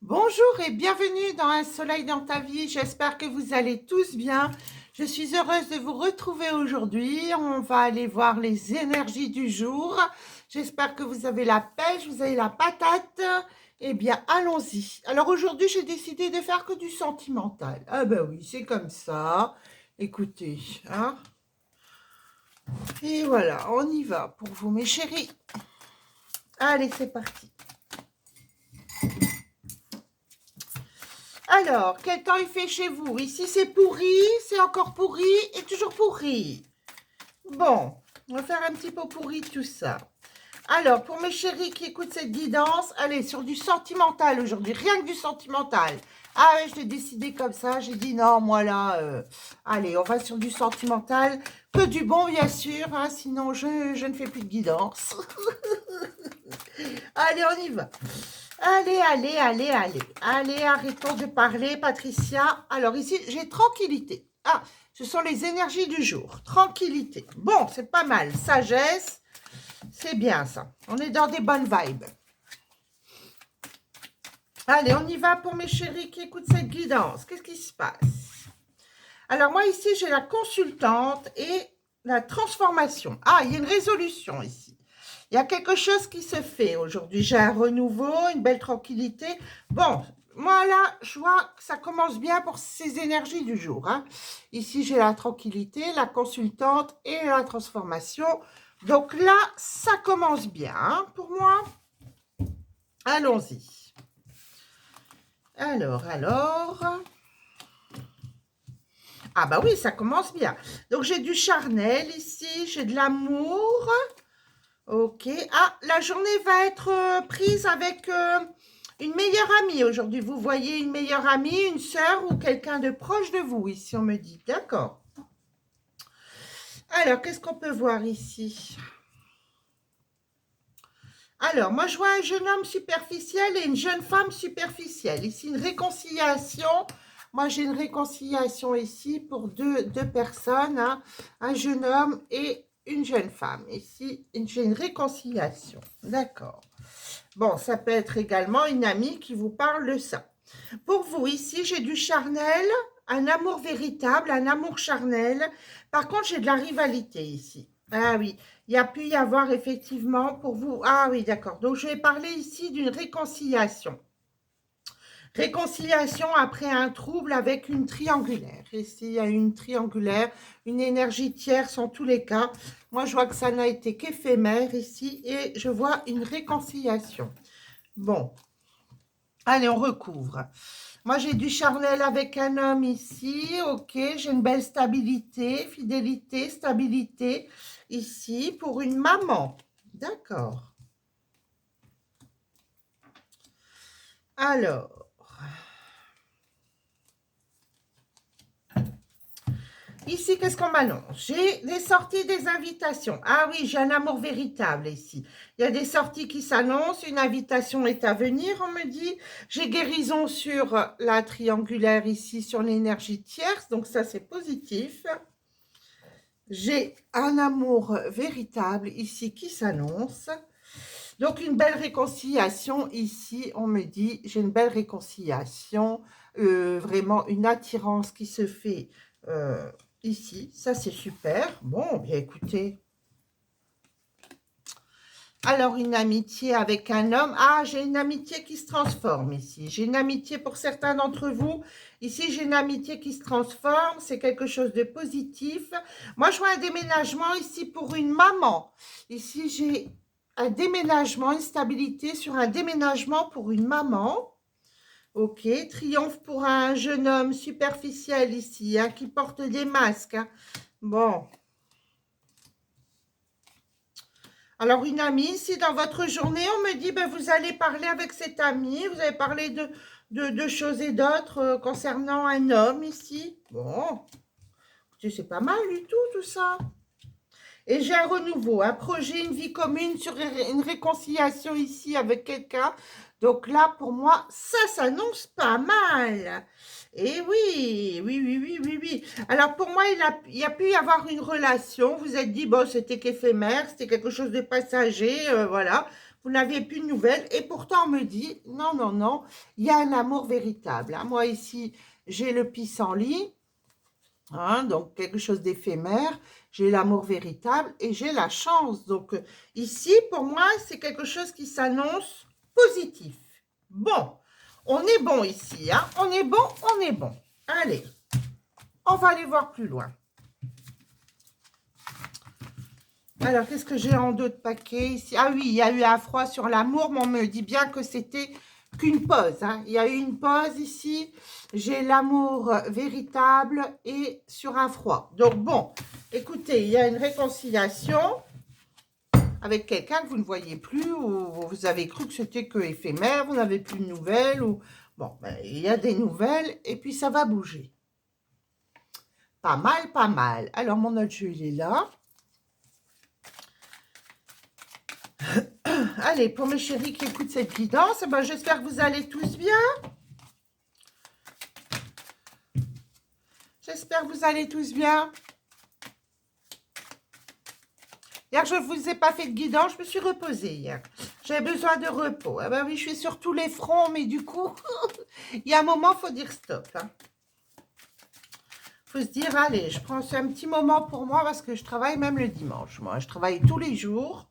Bonjour et bienvenue dans Un soleil dans ta vie. J'espère que vous allez tous bien. Je suis heureuse de vous retrouver aujourd'hui. On va aller voir les énergies du jour. J'espère que vous avez la pêche, vous avez la patate. Eh bien, allons-y. Alors aujourd'hui, j'ai décidé de faire que du sentimental. Ah ben oui, c'est comme ça. Écoutez, hein. Et voilà, on y va pour vous, mes chéris. Allez, c'est parti. Alors, quel temps il fait chez vous? Ici, c'est pourri, c'est encore pourri et toujours pourri. Bon, on va faire un petit peu pourri tout ça. Alors, pour mes chéris qui écoutent cette guidance, allez, sur du sentimental aujourd'hui, rien que du sentimental. Ah ouais, je l'ai décidé comme ça, j'ai dit non, moi là, allez, on va sur du sentimental, que du bon bien sûr, hein, sinon je ne fais plus de guidance. Allez, on y va. Allez, arrêtons de parler, Patricia. Alors ici, j'ai tranquillité. Ah, ce sont les énergies du jour. Tranquillité. Bon, c'est pas mal. Sagesse, c'est bien ça. On est dans des bonnes vibes. Allez, on y va pour mes chéris qui écoutent cette guidance. Qu'est-ce qui se passe? Alors moi ici, j'ai la consultante et la transformation. Ah, il y a une résolution ici. Il y a quelque chose qui se fait aujourd'hui. J'ai un renouveau, une belle tranquillité. Bon, moi là, je vois que ça commence bien pour ces énergies du jour, hein. Ici, j'ai la tranquillité, la consultante et la transformation. Donc là, ça commence bien, hein, pour moi. Allons-y. Alors. Ah bah oui, ça commence bien. Donc j'ai du charnel ici, j'ai de l'amour. Ok. Ah, la journée va être prise avec une meilleure amie aujourd'hui. Vous voyez une meilleure amie, une sœur ou quelqu'un de proche de vous, ici on me dit. D'accord. Alors, qu'est-ce qu'on peut voir ici? Alors, moi je vois un jeune homme superficiel et une jeune femme superficielle. Ici, une réconciliation. Moi, j'ai une réconciliation ici pour deux personnes, hein, un jeune homme et une jeune femme. Ici, j'ai une réconciliation. D'accord. Bon, ça peut être également une amie qui vous parle de ça. Pour vous, ici, j'ai du charnel, un amour véritable, un amour charnel. Par contre, j'ai de la rivalité ici. Ah oui, il y a pu y avoir effectivement pour vous. Ah oui, d'accord. Donc, je vais parler ici d'une réconciliation. Réconciliation après un trouble avec une triangulaire. Ici, il y a une triangulaire, une énergie tierce en tous les cas. Moi, je vois que ça n'a été qu'éphémère ici et je vois une réconciliation. Bon, allez, on recouvre. Moi, j'ai du charnel avec un homme ici. Ok, j'ai une belle stabilité, fidélité, stabilité ici pour une maman. D'accord. Alors, ici, qu'est-ce qu'on m'annonce? J'ai des sorties, des invitations. Ah oui, j'ai un amour véritable ici. Il y a des sorties qui s'annoncent, une invitation est à venir, on me dit. J'ai guérison sur la triangulaire ici, sur l'énergie tierce, donc ça c'est positif. J'ai un amour véritable ici qui s'annonce. Donc une belle réconciliation ici, on me dit, j'ai une belle réconciliation, vraiment une attirance qui se fait ici, ça c'est super. Bon, bien écoutez. Alors une amitié avec un homme, ah j'ai une amitié qui se transforme ici, j'ai une amitié pour certains d'entre vous, ici j'ai une amitié qui se transforme, c'est quelque chose de positif. Moi je vois un déménagement ici pour une maman, ici j'ai un déménagement, une stabilité sur un déménagement pour une maman. Ok, triomphe pour un jeune homme superficiel ici, hein, qui porte des masques, hein. Bon. Alors, une amie, si dans votre journée, on me dit, ben, vous allez parler avec cette amie, vous allez parler de choses et d'autres concernant un homme ici. Bon, c'est pas mal du tout ça. Et j'ai un renouveau, un projet, une vie commune, sur une réconciliation ici avec quelqu'un. Donc là, pour moi, ça s'annonce pas mal. Et oui. Alors pour moi, il y a pu y avoir une relation. Vous êtes dit, bon, c'était qu'éphémère, c'était quelque chose de passager, voilà. vous n'avez plus de nouvelles. Et pourtant, on me dit, non, non, non, il y a un amour véritable. Hein. Moi, ici, j'ai le pissenlit, hein, donc quelque chose d'éphémère. J'ai l'amour véritable et j'ai la chance. Donc, ici, pour moi, c'est quelque chose qui s'annonce positif. Bon, on est bon ici. Hein. On est bon, on est bon. Allez, on va aller voir plus loin. Alors, qu'est-ce que j'ai en d'autres paquets ici? Ah oui, il y a eu un froid sur l'amour, mais on me dit bien que c'était qu'une pause. Hein. Il y a eu une pause ici. J'ai l'amour véritable et sur un froid. Donc, bon, écoutez, il y a une réconciliation avec quelqu'un que vous ne voyez plus ou vous avez cru que c'était que éphémère, vous n'avez plus de nouvelles. Ou... Bon, ben, il y a des nouvelles et puis ça va bouger. Pas mal, pas mal. Alors, mon autre jeu, il est là. Allez, pour mes chéris qui écoutent cette guidance, ben, j'espère que vous allez tous bien. J'espère que vous allez tous bien. Hier, je ne vous ai pas fait de guidance, je me suis reposée hier. J'avais besoin de repos. Ah ben oui, je suis sur tous les fronts, mais du coup, il y a un moment, il faut dire stop. Hein. Faut se dire, allez, je prends un petit moment pour moi parce que je travaille même le dimanche. Moi, je travaille tous les jours.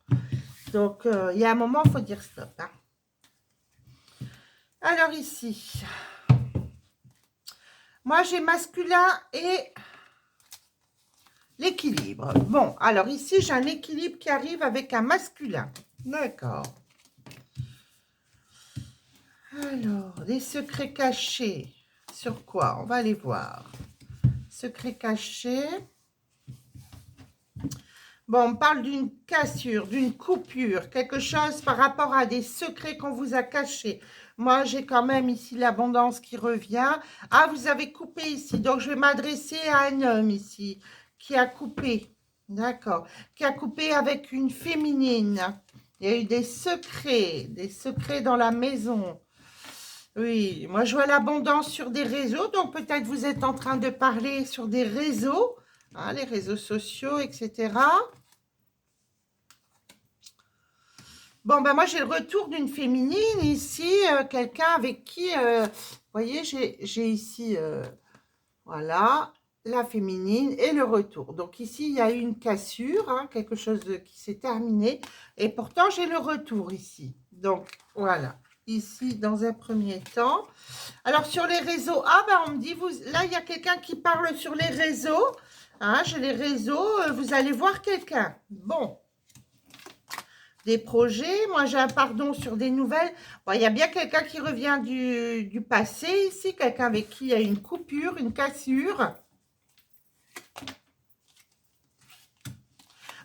Donc, il y a un moment, il faut dire stop. Hein. Alors ici, moi, j'ai masculin et l'équilibre. Bon, alors ici, j'ai un équilibre qui arrive avec un masculin. D'accord. Alors, des secrets cachés. Sur quoi? On va aller voir. Secrets cachés. Bon, on parle d'une cassure, d'une coupure, quelque chose par rapport à des secrets qu'on vous a cachés. Moi, j'ai quand même ici l'abondance qui revient. Ah, vous avez coupé ici, donc je vais m'adresser à un homme ici qui a coupé. D'accord. Qui a coupé avec une féminine. Il y a eu des secrets dans la maison. Oui, moi je vois l'abondance sur des réseaux, donc peut-être vous êtes en train de parler sur des réseaux, hein, les réseaux sociaux, etc. Bon, ben moi j'ai le retour d'une féminine ici, quelqu'un avec qui, vous voyez, j'ai ici, voilà, la féminine et le retour. Donc ici, il y a eu une cassure, hein, quelque chose qui s'est terminé, et pourtant j'ai le retour ici. Donc voilà. Ici dans un premier temps. Alors sur les réseaux, ah ben on me dit, là il y a quelqu'un qui parle sur les réseaux, hein, j'ai les réseaux, vous allez voir quelqu'un. Bon, des projets, moi j'ai un pardon sur des nouvelles. Bon, il y a bien quelqu'un qui revient du passé ici, quelqu'un avec qui il y a une coupure, une cassure.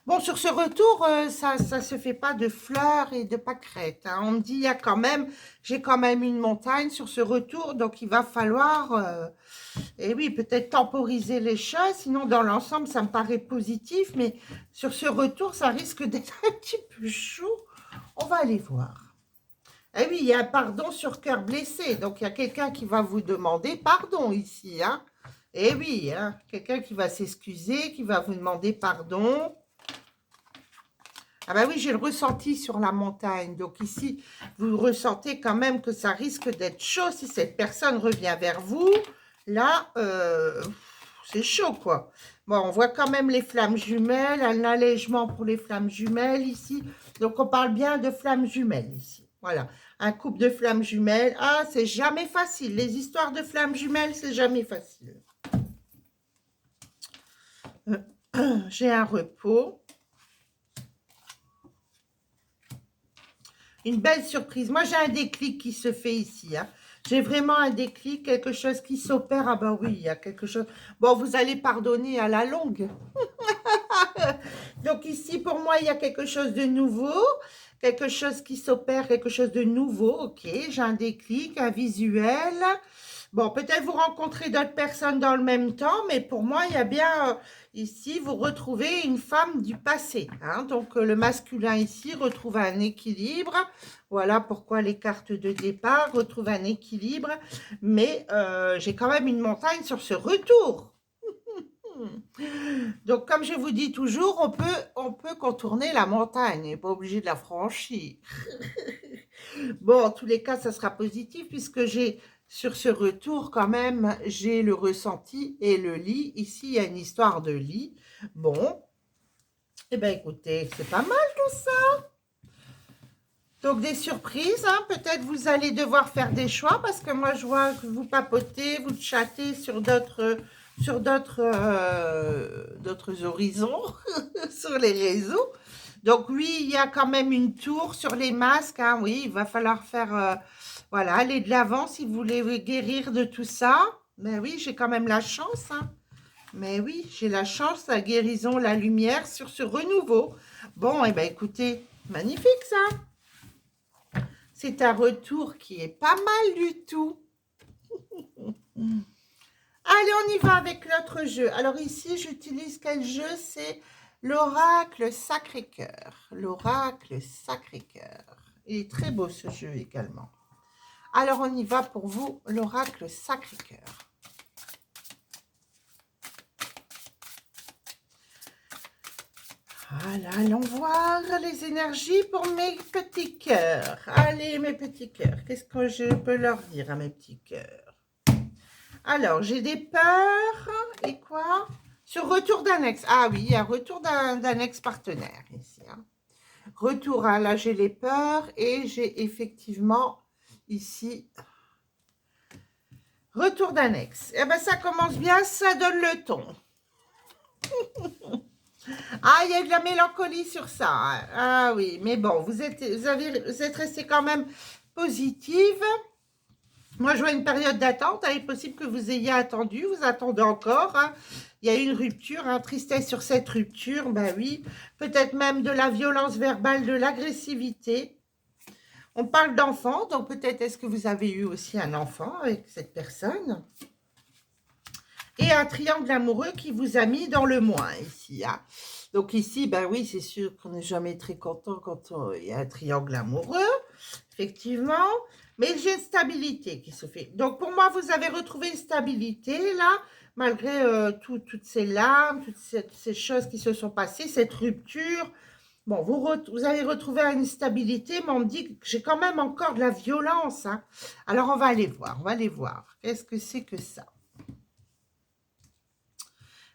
Bon, sur ce retour, ça ne se fait pas de fleurs et de pâquerettes. Hein. On me dit, il y a quand même, j'ai quand même une montagne sur ce retour, donc il va falloir, et oui, peut-être temporiser les choses. Sinon, dans l'ensemble, ça me paraît positif, mais sur ce retour, ça risque d'être un petit peu chaud. On va aller voir. Eh oui, il y a un pardon sur cœur blessé, donc il y a quelqu'un qui va vous demander pardon ici. Hein. Eh oui, hein, quelqu'un qui va s'excuser, qui va vous demander pardon. Ah ben oui, j'ai le ressenti sur la montagne. Donc ici, vous ressentez quand même que ça risque d'être chaud si cette personne revient vers vous. Là, c'est chaud, quoi. Bon, on voit quand même les flammes jumelles, un allègement pour les flammes jumelles ici. Donc, on parle bien de flammes jumelles ici. Voilà, un couple de flammes jumelles. Ah, c'est jamais facile. Les histoires de flammes jumelles, c'est jamais facile. J'ai un repos. Une belle surprise. Moi, j'ai un déclic qui se fait ici. Hein. J'ai vraiment un déclic, quelque chose qui s'opère. Ah ben oui, il y a quelque chose. Bon, vous allez pardonner à la longue. Donc ici, pour moi, il y a quelque chose de nouveau. Quelque chose qui s'opère, quelque chose de nouveau. Ok, j'ai un déclic, un visuel. Bon, peut-être vous rencontrez d'autres personnes dans le même temps, mais pour moi, il y a bien ici, vous retrouvez une femme du passé. Hein, donc, le masculin ici retrouve un équilibre. Voilà pourquoi les cartes de départ retrouvent un équilibre. Mais j'ai quand même une montagne sur ce retour. Donc, comme je vous dis toujours, on peut contourner la montagne, on n'est pas obligé de la franchir. Bon, en tous les cas, ça sera positif puisque j'ai, sur ce retour quand même, j'ai le ressenti et le lit. Ici, il y a une histoire de lit. Bon, eh bien écoutez, c'est pas mal tout ça. Donc des surprises, hein. Peut-être vous allez devoir faire des choix parce que moi je vois que vous papotez, vous chattez sur d'autres horizons, sur les réseaux. Donc oui, il y a quand même une tour sur les masques, hein. Oui, il va falloir faire, voilà, aller de l'avant si vous voulez guérir de tout ça. Mais oui, j'ai quand même la chance, hein. Mais oui, j'ai la chance, la guérison, la lumière sur ce renouveau. Bon, eh bien écoutez, magnifique ça. C'est un retour qui est pas mal du tout. Allez, on y va avec l'autre jeu. Alors ici, j'utilise quel jeu? C'est l'oracle Sacré-Cœur. L'oracle Sacré-Cœur. Il est très beau ce jeu également. Alors, on y va pour vous, l'oracle Sacré-Cœur. Voilà, allons voir les énergies pour mes petits cœurs. Allez, mes petits cœurs, qu'est-ce que je peux leur dire à mes petits cœurs? Alors, j'ai des peurs et quoi? Sur retour d'un ex. Ah oui, il y a retour d'un ex-partenaire ici. Hein. Retour, hein, là j'ai les peurs et j'ai effectivement ici retour d'un ex. Eh bien, ça commence bien, ça donne le ton. Ah, il y a de la mélancolie sur ça. Hein. Ah oui, mais bon, vous êtes resté quand même positive. Moi, je vois une période d'attente. Il est possible que vous ayez attendu, vous attendez encore. Hein. Il y a une rupture, hein, tristesse sur cette rupture. Ben oui, peut-être même de la violence verbale, de l'agressivité. On parle d'enfant, donc peut-être est-ce que vous avez eu aussi un enfant avec cette personne? Et un triangle amoureux qui vous a mis dans le moins ici. Hein. Donc ici, ben oui, c'est sûr qu'on n'est jamais très content quand il y a un triangle amoureux, effectivement. Mais j'ai une stabilité qui se fait. Donc pour moi, vous avez retrouvé une stabilité là, malgré toutes ces larmes, toutes ces choses qui se sont passées, cette rupture. Bon, vous avez retrouvé une stabilité, mais on me dit que j'ai quand même encore de la violence. Hein. Alors on va aller voir, on va aller voir. Qu'est-ce que c'est que ça?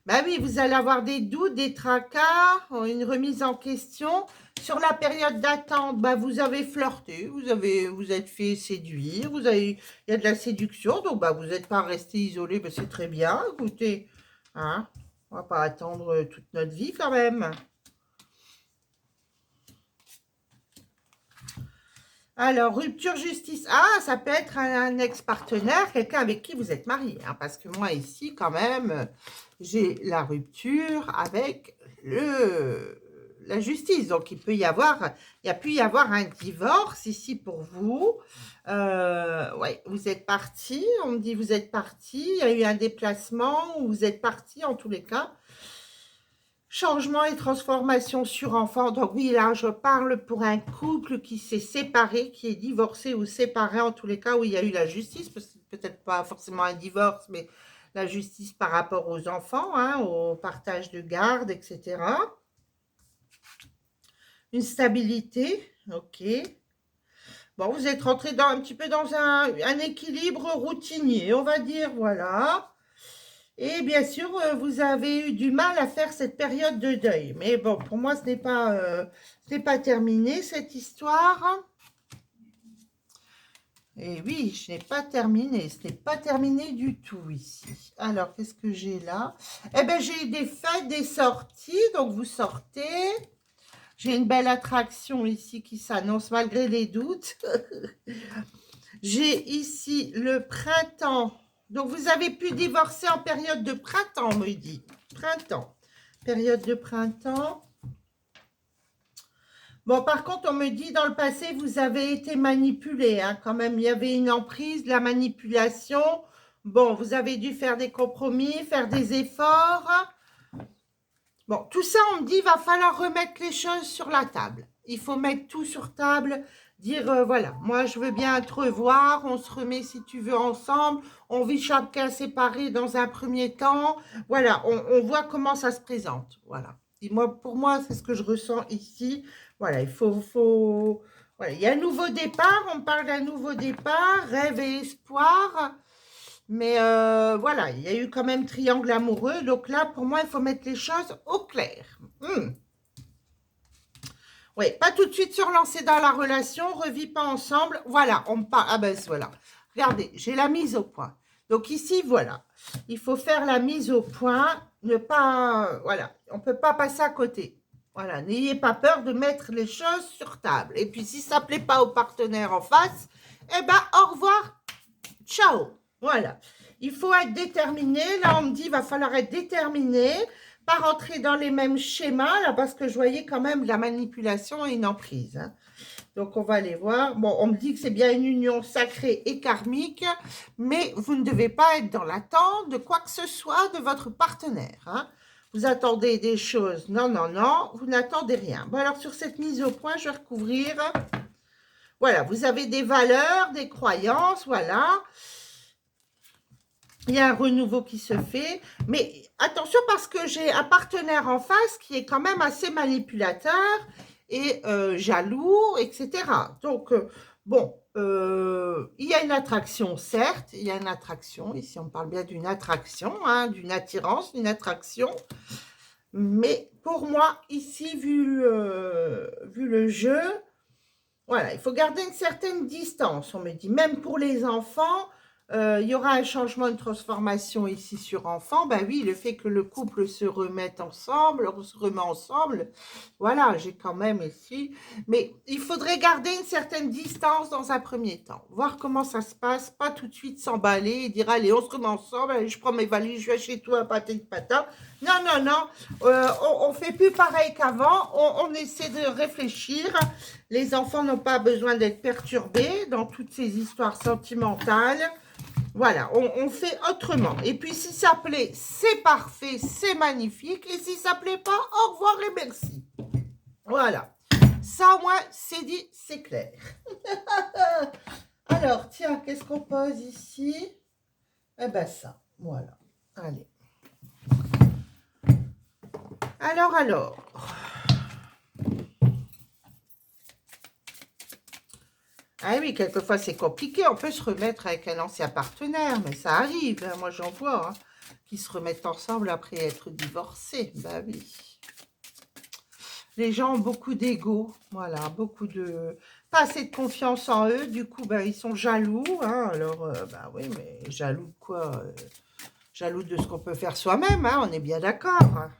Ben oui, vous allez avoir des doutes, des tracas, une remise en question. Sur la période d'attente, ben vous avez flirté, vous êtes fait séduire, il y a de la séduction, donc ben vous n'êtes pas resté isolé, ben c'est très bien, écoutez, hein, on va pas attendre toute notre vie quand même. Alors, rupture justice. Ah, ça peut être un ex-partenaire, quelqu'un avec qui vous êtes marié. Hein, parce que moi, ici, quand même, j'ai la rupture avec la justice. Donc, il y a pu y avoir un divorce ici pour vous. Ouais, vous êtes parti. On me dit vous êtes parti. Il y a eu un déplacement ou vous êtes parti en tous les cas. Changement et transformation sur enfant. Donc oui, là, je parle pour un couple qui s'est séparé, qui est divorcé ou séparé, en tous les cas où il y a eu la justice, peut-être pas forcément un divorce, mais la justice par rapport aux enfants, hein, au partage de garde, etc. Une stabilité, ok. Bon, vous êtes rentré un petit peu dans un équilibre routinier, on va dire, voilà. Et bien sûr, vous avez eu du mal à faire cette période de deuil. Mais bon, pour moi, ce n'est pas terminé, cette histoire. Et oui, je n'ai pas terminé. Ce n'est pas terminé du tout ici. Alors, qu'est-ce que j'ai là? Eh bien, j'ai des fêtes, des sorties. Donc, vous sortez. J'ai une belle attraction ici qui s'annonce malgré les doutes. J'ai ici le printemps. Donc, vous avez pu divorcer en période de printemps, on me dit. Printemps. Période de printemps. Bon, par contre, on me dit, dans le passé, vous avez été manipulé. Hein, quand même, il y avait une emprise, de la manipulation. Bon, vous avez dû faire des compromis, faire des efforts. Bon, tout ça, on me dit, il va falloir remettre les choses sur la table. Il faut mettre tout sur table. dire, voilà, moi je veux bien te revoir, on se remet si tu veux ensemble, on vit chacun séparé dans un premier temps, voilà, on voit comment ça se présente, voilà. Et moi, pour moi, c'est ce que je ressens ici, voilà, voilà, il y a un nouveau départ, on parle d'un nouveau départ, rêve et espoir, mais voilà, il y a eu quand même triangle amoureux, donc là, pour moi, il faut mettre les choses au clair. Oui, pas tout de suite se relancer dans la relation, revit pas ensemble. Voilà, on parle. Ah ben voilà. Regardez, j'ai la mise au point. Donc ici, voilà. Il faut faire la mise au point. Ne pas. Voilà. On ne peut pas passer à côté. Voilà. N'ayez pas peur de mettre les choses sur table. Et puis, si ça ne plaît pas au partenaire en face, eh ben, au revoir. Ciao. Voilà. Il faut être déterminé. Là, on me dit, il va falloir être déterminé. Pas rentrer dans les mêmes schémas, là, parce que je voyais quand même la manipulation et une emprise. Hein. Donc, on va aller voir. Bon, on me dit que c'est bien une union sacrée et karmique, mais vous ne devez pas être dans l'attente de quoi que ce soit de votre partenaire. Hein. Vous attendez des choses. Non, non, non, vous n'attendez rien. Bon, alors, sur cette mise au point, je vais recouvrir. Voilà, vous avez des valeurs, des croyances, voilà. Il y a un renouveau qui se fait, mais attention parce que j'ai un partenaire en face qui est quand même assez manipulateur et jaloux, etc. Donc, bon, il y a une attraction, certes, il y a une attraction, ici on parle bien d'une attraction, hein, d'une attirance, d'une attraction, mais pour moi, ici, vu le jeu, voilà, il faut garder une certaine distance, on me dit, même pour les enfants. Il y aura un changement, une transformation ici sur enfant. Ben oui, le fait que le couple se remette ensemble, on se remet ensemble. Voilà, j'ai quand même ici. Mais il faudrait garder une certaine distance dans un premier temps. Voir comment ça se passe. Pas tout de suite s'emballer et dire, allez, on se remet ensemble. Allez, je prends mes valises, je vais chez toi, patin de patin. Non, non, non. On fait plus pareil qu'avant. On essaie de réfléchir. Les enfants n'ont pas besoin d'être perturbés dans toutes ces histoires sentimentales. Voilà, on fait autrement. Et puis, si ça plaît, c'est parfait, c'est magnifique. Et si ça plaît pas, au revoir et merci. Voilà. Ça, au moins, c'est dit, c'est clair. Alors, tiens, qu'est-ce qu'on pose ici? Eh ben, ça, voilà. Allez. Alors. Ah oui, quelquefois c'est compliqué. On peut se remettre avec un ancien partenaire, mais ça arrive. Hein, moi, j'en vois, hein, qui se remettent ensemble après être divorcés. Bah oui. Les gens ont beaucoup d'ego, voilà, beaucoup de... Pas assez de confiance en eux, du coup, ben, ils sont jaloux. Hein, alors, bah oui, mais jaloux de quoi jaloux de ce qu'on peut faire soi-même, hein, on est bien d'accord. Hein.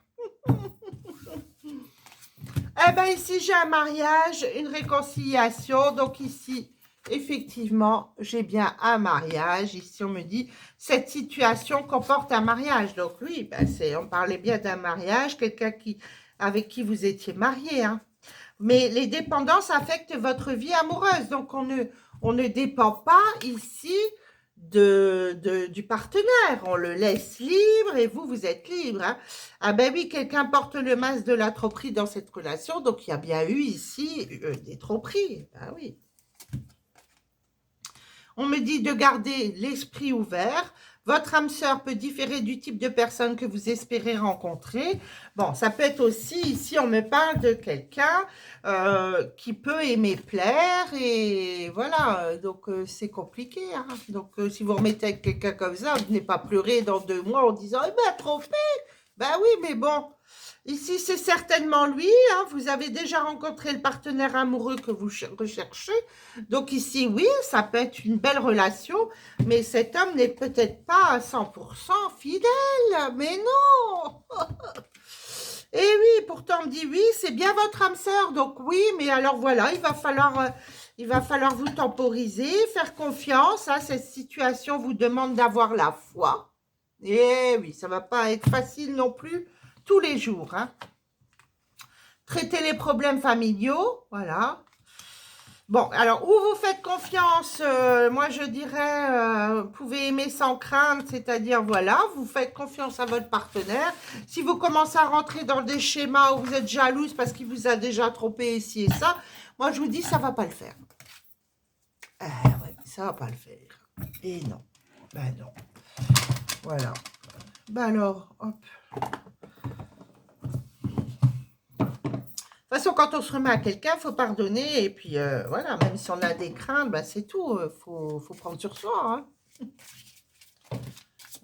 Eh bien, ici, j'ai un mariage, une réconciliation. Donc, ici, effectivement, j'ai bien un mariage. Ici, on me dit, cette situation comporte un mariage. Donc, oui, ben, on parlait bien d'un mariage, quelqu'un avec qui vous étiez marié. Hein. Mais les dépendances affectent votre vie amoureuse. Donc, on ne dépend pas ici du partenaire. On le laisse libre et vous êtes libre. Hein. Ah ben oui, quelqu'un porte le masque de la tromperie dans cette relation. Donc, il y a bien eu ici des tromperies. Ah oui. On me dit de garder l'esprit ouvert. Votre âme sœur peut différer du type de personne que vous espérez rencontrer. Bon, ça peut être aussi, ici, on me parle de quelqu'un qui peut aimer plaire. Et voilà, donc c'est compliqué. Hein. Donc, si vous remettez avec quelqu'un comme ça, vous n'allez pas pleurer dans 2 mois en disant « Eh ben, trompé !» Ben oui, mais bon, ici, c'est certainement lui. Hein, vous avez déjà rencontré le partenaire amoureux que vous recherchez. Donc ici, oui, ça peut être une belle relation, mais cet homme n'est peut-être pas à 100% fidèle. Mais non. Et oui, pourtant, on me dit oui, c'est bien votre âme sœur. Donc oui, mais alors voilà, il va falloir vous temporiser, faire confiance. Hein, cette situation vous demande d'avoir la foi. Et oui, ça ne va pas être facile non plus tous les jours. Hein. Traiter les problèmes familiaux, voilà. Bon, alors, où vous faites confiance, moi je dirais, vous pouvez aimer sans crainte, c'est-à-dire, voilà, vous faites confiance à votre partenaire. Si vous commencez à rentrer dans des schémas où vous êtes jalouse parce qu'il vous a déjà trompé ici et ça, moi je vous dis, ça ne va pas le faire. Ah ouais, ça va pas le faire. Et non. Ben non. Voilà. Ben alors, hop. De toute façon, quand on se remet à quelqu'un, il faut pardonner. Et puis, voilà, même si on a des craintes, ben c'est tout. Faut prendre sur soi. Hein.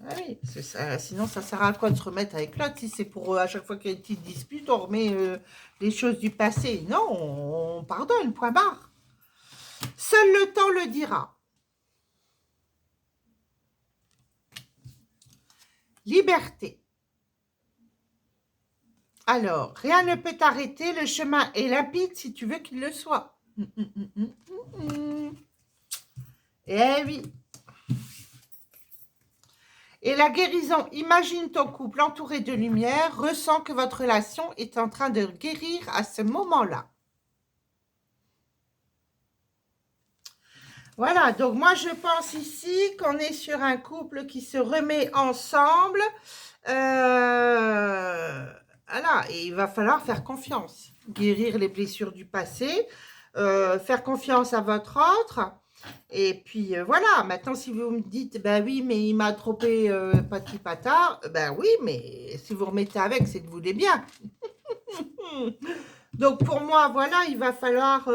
Ah oui, ça, sinon, ça sert à quoi de se remettre avec l'autre si c'est pour à chaque fois qu'il y a une petite dispute, on remet les choses du passé. Non, on pardonne, point barre. Seul le temps le dira. Liberté. Alors, rien ne peut t'arrêter, le chemin est limpide si tu veux qu'il le soit. Eh oui. Et la guérison, imagine ton couple entouré de lumière, ressens que votre relation est en train de guérir à ce moment-là. Voilà, donc moi je pense ici qu'on est sur un couple qui se remet ensemble. Voilà, et il va falloir faire confiance, guérir les blessures du passé, faire confiance à votre autre. Et puis voilà, maintenant si vous me dites, ben oui, mais il m'a trompé pati patard, ben oui, mais si vous remettez avec, c'est que vous voulez bien. Donc pour moi, voilà, il va falloir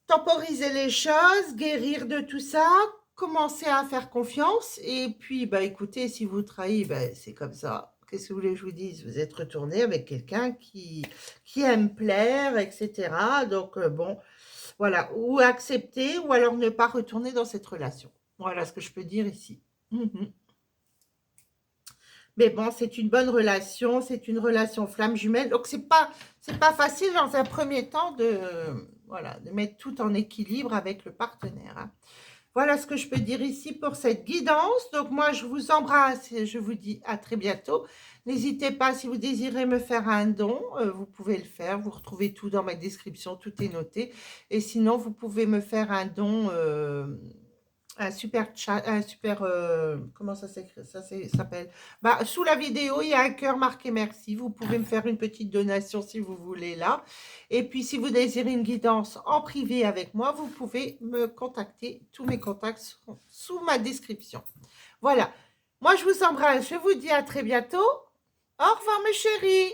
temporiser les choses, guérir de tout ça, commencer à faire confiance. Et puis, bah, écoutez, si vous trahissez, bah, c'est comme ça. Qu'est-ce que vous voulez que je vous dise? Vous êtes retourné avec quelqu'un qui aime plaire, etc. Donc, bon, voilà. Ou accepter, ou alors ne pas retourner dans cette relation. Voilà ce que je peux dire ici. Mais bon, c'est une bonne relation, c'est une relation flamme jumelle. Donc, c'est pas facile dans un premier temps voilà, de mettre tout en équilibre avec le partenaire. Hein. Voilà ce que je peux dire ici pour cette guidance. Donc, moi, je vous embrasse et je vous dis à très bientôt. N'hésitez pas, si vous désirez me faire un don, vous pouvez le faire. Vous retrouvez tout dans ma description, tout est noté. Et sinon, vous pouvez me faire un don... un super chat, comment ça s'écrit, s'appelle. Bah, sous la vidéo, il y a un cœur marqué merci. Vous pouvez me faire une petite donation si vous voulez là. Et puis, si vous désirez une guidance en privé avec moi, vous pouvez me contacter. Tous mes contacts seront sous ma description. Voilà. Moi, je vous embrasse. Je vous dis à très bientôt. Au revoir, mes chéris.